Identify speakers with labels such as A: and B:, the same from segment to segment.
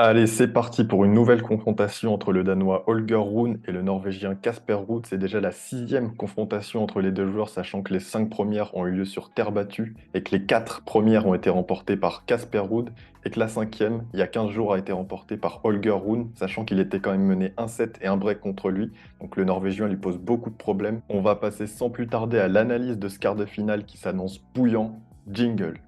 A: Allez, c'est parti pour une nouvelle confrontation entre le Danois Holger Rune et le Norvégien Casper Ruud. C'est déjà la sixième confrontation entre les deux joueurs, sachant que les 5 premières ont eu lieu sur terre battue et que les 4 premières ont été remportées par Casper Ruud et que la cinquième, il y a 15 jours, a été remportée par Holger Rune, sachant qu'il était quand même mené 1-7 et un break contre lui. Donc le Norvégien lui pose beaucoup de problèmes. On va passer sans plus tarder à l'analyse de ce quart de finale qui s'annonce bouillant. Jingle.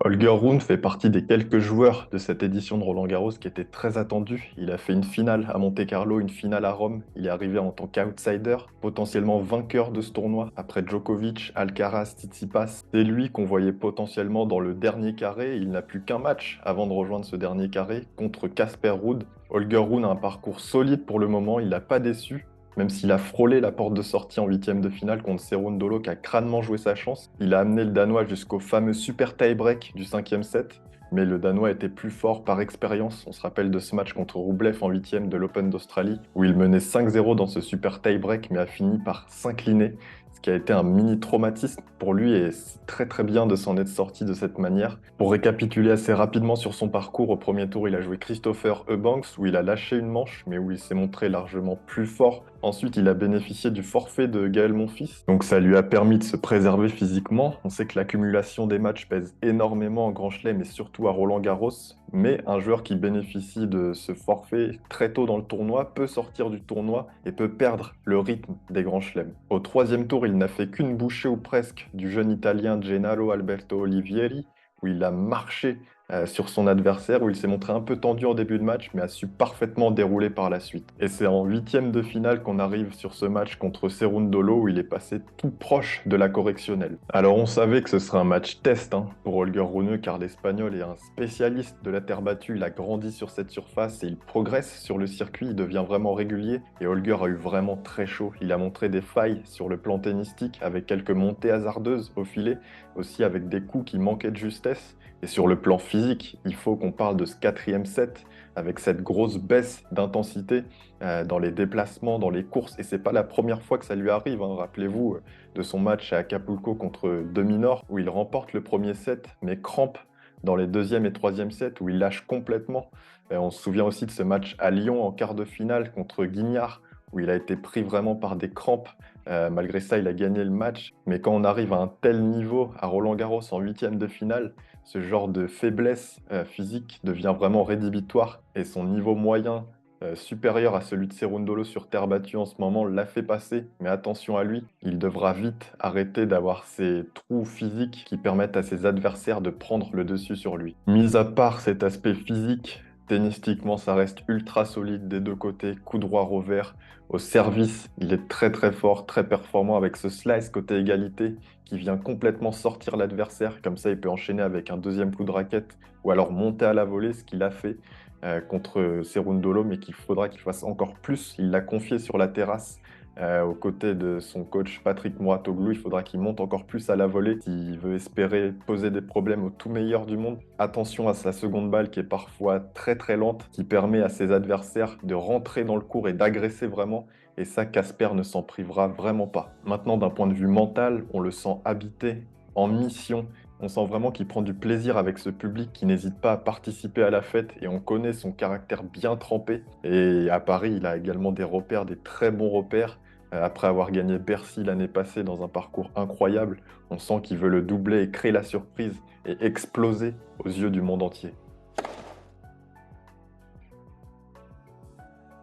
A: Holger Rune fait partie des quelques joueurs de cette édition de Roland-Garros qui était très attendu. Il a fait une finale à Monte-Carlo, une finale à Rome. Il est arrivé en tant qu'outsider, potentiellement vainqueur de ce tournoi après Djokovic, Alcaraz, Tsitsipas. C'est lui qu'on voyait potentiellement dans le dernier carré. Il n'a plus qu'un match avant de rejoindre ce dernier carré contre Casper Ruud. Holger Rune a un parcours solide pour le moment, il n'a pas déçu. Même s'il a frôlé la porte de sortie en huitième de finale contre Cerundolo qui a crânement joué sa chance, il a amené le Danois jusqu'au fameux super tie-break du cinquième set. Mais le Danois était plus fort par expérience. On se rappelle de ce match contre Roublev en huitième de l'Open d'Australie, où il menait 5-0 dans ce super tie-break, mais a fini par s'incliner, ce qui a été un mini traumatisme pour lui, et c'est très très bien de s'en être sorti de cette manière. Pour récapituler assez rapidement sur son parcours, au premier tour, il a joué Christopher Eubanks, où il a lâché une manche, mais où il s'est montré largement plus fort. Ensuite, il a bénéficié du forfait de Gaël Monfils, donc ça lui a permis de se préserver physiquement. On sait que l'accumulation des matchs pèse énormément en Grand Chelem et surtout à Roland-Garros, mais un joueur qui bénéficie de ce forfait très tôt dans le tournoi peut sortir du tournoi et peut perdre le rythme des Grands Chelems. Au troisième tour, il n'a fait qu'une bouchée ou presque du jeune Italien Gennaro Alberto Olivieri, où il a marché sur son adversaire, où il s'est montré un peu tendu en début de match, mais a su parfaitement dérouler par la suite. Et c'est en huitième de finale qu'on arrive sur ce match contre Cerundolo, où il est passé tout proche de la correctionnelle. Alors on savait que ce serait un match test pour Holger Rune, car l'Espagnol est un spécialiste de la terre battue, il a grandi sur cette surface et il progresse sur le circuit, il devient vraiment régulier, et Holger a eu vraiment très chaud. Il a montré des failles sur le plan tennistique, avec quelques montées hasardeuses au filet, aussi avec des coups qui manquaient de justesse. Et sur le plan physique, il faut qu'on parle de ce quatrième set avec cette grosse baisse d'intensité dans les déplacements, dans les courses. Et c'est pas la première fois que ça lui arrive. Rappelez-vous de son match à Acapulco contre Dominor où il remporte le premier set, mais crampe dans les deuxième et troisième sets où il lâche complètement. On se souvient aussi de ce match à Lyon en quart de finale contre Guignard où il a été pris vraiment par des crampes. Malgré ça, il a gagné le match. Mais quand on arrive à un tel niveau à Roland-Garros en huitième de finale, ce genre de faiblesse physique devient vraiment rédhibitoire et son niveau moyen supérieur à celui de Cerundolo sur terre battue en ce moment l'a fait passer, mais attention à lui, il devra vite arrêter d'avoir ces trous physiques qui permettent à ses adversaires de prendre le dessus sur lui. Mis à part cet aspect physique, tennistiquement ça reste ultra solide des deux côtés, coup droit revers, au service il est très très fort, très performant avec ce slice côté égalité qui vient complètement sortir l'adversaire, comme ça il peut enchaîner avec un deuxième coup de raquette ou alors monter à la volée, ce qu'il a fait contre Cerundolo, mais qu'il faudra qu'il fasse encore plus. Il l'a confié sur la terrasse aux côtés de son coach Patrick Mouratoglou. Il faudra qu'il monte encore plus à la volée s'il veut espérer poser des problèmes au tout meilleur du monde. Attention à sa seconde balle qui est parfois très très lente, qui permet à ses adversaires de rentrer dans le court et d'agresser vraiment. Et ça, Casper ne s'en privera vraiment pas. Maintenant, d'un point de vue mental, on le sent habité, en mission. On sent vraiment qu'il prend du plaisir avec ce public qui n'hésite pas à participer à la fête et on connaît son caractère bien trempé. Et à Paris, il a également des repères, des très bons repères. Après avoir gagné Bercy l'année passée dans un parcours incroyable, on sent qu'il veut le doubler et créer la surprise et exploser aux yeux du monde entier.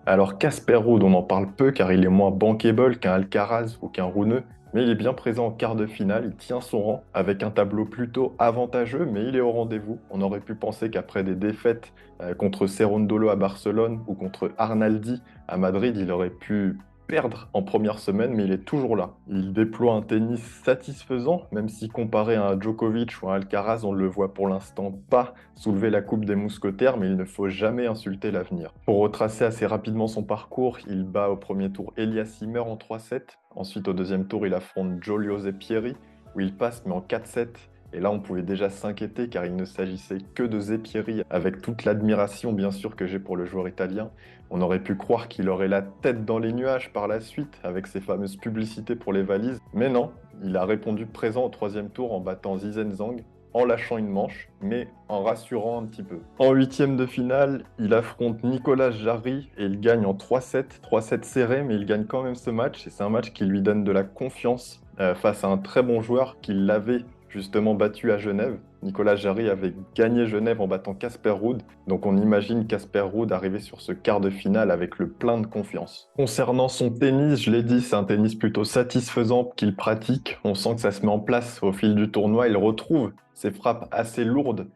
A: Alors Casper Ruud, on en parle peu car il est moins bankable qu'un Alcaraz ou qu'un Rune, mais il est bien présent en quart de finale, il tient son rang avec un tableau plutôt avantageux, mais il est au rendez-vous. On aurait pu penser qu'après des défaites contre Cerundolo à Barcelone ou contre Arnaldi à Madrid, il aurait pu perdre en première semaine, mais il est toujours là. Il déploie un tennis satisfaisant, même si comparé à un Djokovic ou un Alcaraz, on ne le voit pour l'instant pas soulever la coupe des mousquetaires, mais il ne faut jamais insulter l'avenir. Pour retracer assez rapidement son parcours, il bat au premier tour Elias Ymer en 3-7. Ensuite, au deuxième tour, il affronte Giulio Pieri, où il passe, mais en 4-7. Et là, on pouvait déjà s'inquiéter car il ne s'agissait que de Zeppieri, avec toute l'admiration bien sûr que j'ai pour le joueur italien. On aurait pu croire qu'il aurait la tête dans les nuages par la suite, avec ses fameuses publicités pour les valises. Mais non, il a répondu présent au troisième tour en battant Zizen Zhang, en lâchant une manche, mais en rassurant un petit peu. En huitième de finale, il affronte Nicolas Jarry et il gagne en 3-7, 3-7 serré, mais il gagne quand même ce match et c'est un match qui lui donne de la confiance face à un très bon joueur qui l'avait justement battu à Genève. Nicolas Jarry avait gagné Genève en battant Casper Ruud, donc on imagine Casper Ruud arriver sur ce quart de finale avec le plein de confiance. Concernant son tennis, je l'ai dit, c'est un tennis plutôt satisfaisant qu'il pratique. On sent que ça se met en place au fil du tournoi. Il retrouve ses frappes assez lourdes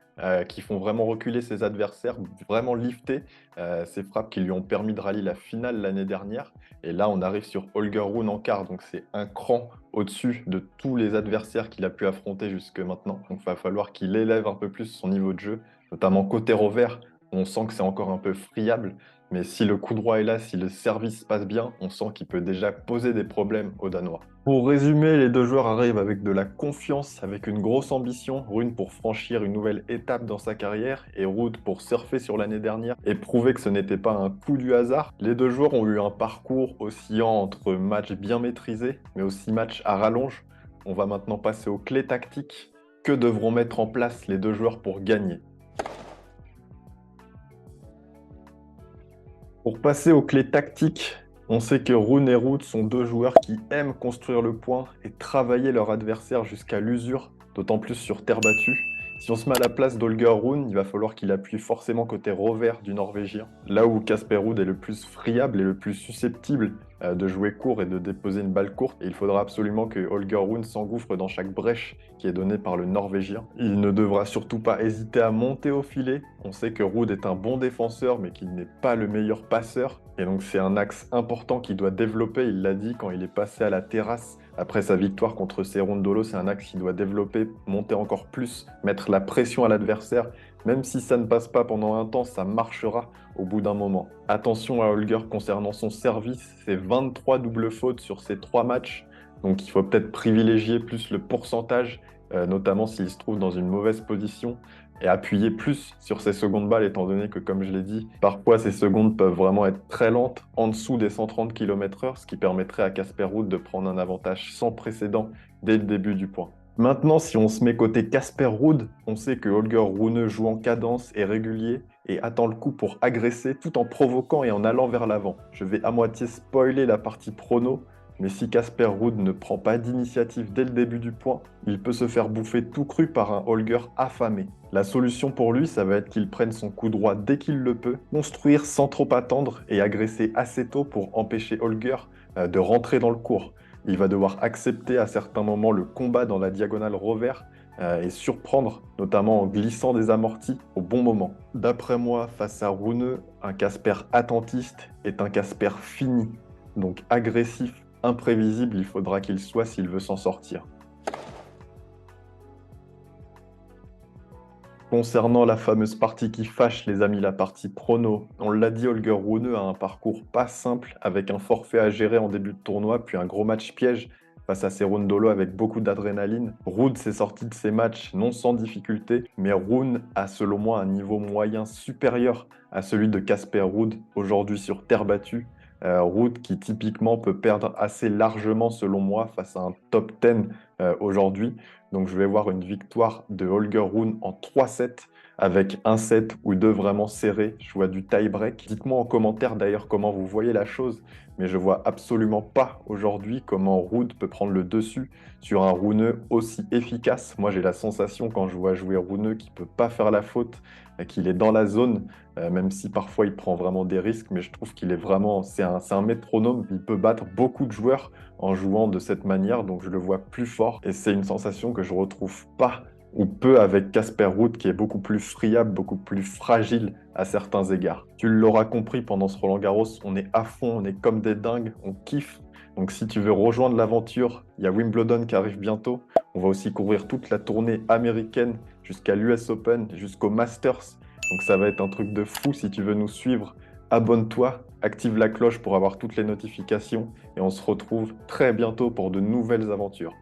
A: qui font vraiment reculer ses adversaires, vraiment lifter ces frappes qui lui ont permis de rallier la finale l'année dernière. Et là, on arrive sur Holger Rune en quart, donc c'est un cran au-dessus de tous les adversaires qu'il a pu affronter jusque maintenant. Donc il va falloir qu'il élève un peu plus son niveau de jeu, notamment côté revers. On sent que c'est encore un peu friable, mais si le coup droit est là, si le service passe bien, on sent qu'il peut déjà poser des problèmes aux Danois. Pour résumer, les deux joueurs arrivent avec de la confiance, avec une grosse ambition. Rune pour franchir une nouvelle étape dans sa carrière et Ruud pour surfer sur l'année dernière et prouver que ce n'était pas un coup du hasard. Les deux joueurs ont eu un parcours oscillant entre matchs bien maîtrisés, mais aussi matchs à rallonge. On va maintenant passer aux clés tactiques. Que devront mettre en place les deux joueurs pour gagner? Pour passer aux clés tactiques, on sait que Rune et Ruud sont deux joueurs qui aiment construire le point et travailler leur adversaire jusqu'à l'usure, d'autant plus sur terre battue. Si on se met à la place d'Holger Rune, il va falloir qu'il appuie forcément côté revers du Norvégien, là où Casper Ruud est le plus friable et le plus susceptible de jouer court et de déposer une balle courte. Et il faudra absolument que Holger Rune s'engouffre dans chaque brèche qui est donnée par le Norvégien. Il ne devra surtout pas hésiter à monter au filet. On sait que Ruud est un bon défenseur, mais qu'il n'est pas le meilleur passeur. Et donc c'est un axe important qu'il doit développer. Il l'a dit quand il est passé à la terrasse après sa victoire contre Cerundolo. C'est un axe qu'il doit développer, monter encore plus, mettre la pression à l'adversaire. Même si ça ne passe pas pendant un temps, ça marchera au bout d'un moment. Attention à Holger concernant son service, c'est 23 doubles fautes sur ces 3 matchs. Donc il faut peut-être privilégier plus le pourcentage, notamment s'il se trouve dans une mauvaise position, et appuyer plus sur ses secondes balles, étant donné que, comme je l'ai dit, parfois ces secondes peuvent vraiment être très lentes, en dessous des 130 km/h, ce qui permettrait à Casper Ruud de prendre un avantage sans précédent dès le début du point. Maintenant, si on se met côté Casper Ruud, on sait que Holger Rune joue en cadence, est régulier et attend le coup pour agresser tout en provoquant et en allant vers l'avant. Je vais à moitié spoiler la partie prono, mais si Casper Ruud ne prend pas d'initiative dès le début du point, il peut se faire bouffer tout cru par un Holger affamé. La solution pour lui, ça va être qu'il prenne son coup droit dès qu'il le peut, construire sans trop attendre et agresser assez tôt pour empêcher Holger de rentrer dans le court. Il va devoir accepter à certains moments le combat dans la diagonale revers et surprendre, notamment en glissant des amortis au bon moment. D'après moi, face à Rune, un Casper attentiste est un Casper fini. Donc agressif, imprévisible, il faudra qu'il soit s'il veut s'en sortir. Concernant la fameuse partie qui fâche, les amis, la partie prono, on l'a dit, Holger Rune a un parcours pas simple, avec un forfait à gérer en début de tournoi, puis un gros match piège face à Cerundolo avec beaucoup d'adrénaline. Ruud s'est sorti de ces matchs non sans difficulté, mais Rune a selon moi un niveau moyen supérieur à celui de Casper Ruud aujourd'hui sur terre battue. Ruud qui typiquement peut perdre assez largement selon moi face à un top 10 aujourd'hui. Donc je vais voir une victoire de Holger Rune en 3-7 avec un set ou deux vraiment serrés. Je vois du tie-break. Dites-moi en commentaire d'ailleurs comment vous voyez la chose, mais je vois absolument pas aujourd'hui comment Ruud peut prendre le dessus sur un Rune aussi efficace. Moi j'ai la sensation quand je vois jouer Rune qu'il peut pas faire la faute, qu'il est dans la zone, même si parfois il prend vraiment des risques, mais je trouve qu'il est vraiment, c'est un métronome. Il peut battre beaucoup de joueurs en jouant de cette manière, donc je le vois plus fort et c'est une sensation que je retrouve pas ou peu avec Casper Ruud qui est beaucoup plus friable, beaucoup plus fragile à certains égards. Tu l'auras compris, pendant ce Roland-Garros, on est à fond, on est comme des dingues, on kiffe. Donc si tu veux rejoindre l'aventure, il y a Wimbledon qui arrive bientôt. On va aussi couvrir toute la tournée américaine jusqu'à l'US Open, jusqu'au Masters. Donc ça va être un truc de fou. Si tu veux nous suivre, abonne-toi, active la cloche pour avoir toutes les notifications et on se retrouve très bientôt pour de nouvelles aventures.